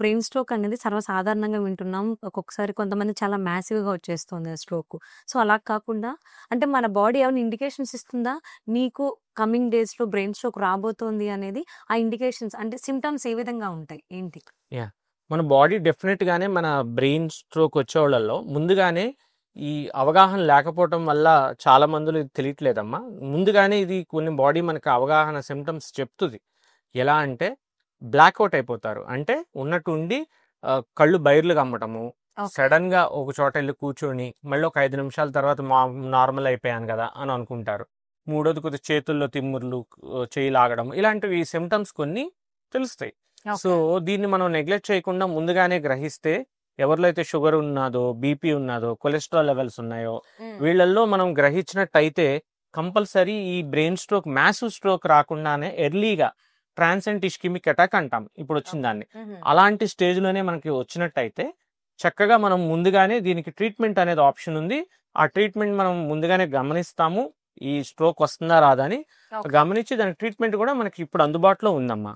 Brain stroke అనేది సర్వసాధారణంగా వింటున్నాం. ఒక్కొక్కసారి కొంతమంది చాలా మ్యాసివ్‌గా వచ్చేస్తుంది ఆ స్ట్రోక్. సో, అలా కాకుండా అంటే మన బాడీ ఏమైనా ఇండికేషన్స్ ఇస్తుందా? నీకు కమింగ్ డేస్‌లో బ్రెయిన్ స్ట్రోక్ రాబోతోంది అనేది ఆ ఇండికేషన్స్ అంటే సింప్టమ్స్ ఏ విధంగా ఉంటాయి? ఏంటి? యాహ్! మన బాడీ డెఫినిట్‌గానే మన బ్రెయిన్ స్ట్రోక్ వచ్చేవాళ్ళలో ముందుగానే ఈ అవగాహన లేకపోవటం వల్ల చాలా మందిలో ఇది తెలియట్లేదమ్మా. ముందుగానే ఇది కొన్ని బాడీ మనకు అవగాహన సింప్టమ్స్ చెప్తది. ఎలా అంటే బ్లాక్‌ఔట్ అయిపోతారు. అంటే ఉన్నట్టుండి కళ్ళు బైర్లు కమ్మటము, ఓకే. సడెన్‌గా ఒక చోట ఎళ్లి కూర్చొని మళ్ళీ ఒక 5 నిమిషాల తర్వాత నార్మల్ అయిపోయాను గదా! అని అనుకుంటారు. మూడోది కొద్దిగా చేతుల్లో తిమ్ముర్లు, చెయ్యి లాగడం ఇలాంటివి సింప్టమ్స్ కొన్ని తెలుస్తాయి. So, okay. దీన్ని మనం నెగ్లెక్ట్ చేయకుండా ముందుగానే గ్రహిస్తే ఎవరిలో అయితే షుగర్ ఉన్నాదో, బీపీ ఉన్నాదో, కొలెస్ట్రాల్ లెవెల్స్ ఉన్నాయో హ్మ్. వీళ్ళల్లో మనం గ్రహించినట్టయితే కంపల్సరీ ఈ బ్రెయిన్ స్ట్రోక్, మాసివ్ స్ట్రోక్ రాకుండానే ఎర్లీగా ట్రాన్సియంట్ ఇస్కెమిక్ అటాక్ అంటాం ఇప్పుడొచ్చిన ఓకే. దాన్ని. హుహు. అలాంటి స్టేజ్‌లోనే మనకి వచ్చినట్టయితే చక్కగా మనం ముందుగానే దీనికి ట్రీట్మెంట్ అనేది ఆప్షన్ ఉంది. ఆ ట్రీట్మెంట్ మనం ముందుగానే గమనిస్తాము. ఈ స్ట్రోక్ వస్తుందా రాదా అని ఓకే. గమనించి దానికి ట్రీట్మెంట్ కూడా మనకి ఇప్పుడు అందుబాటులో ఉందమ్మా.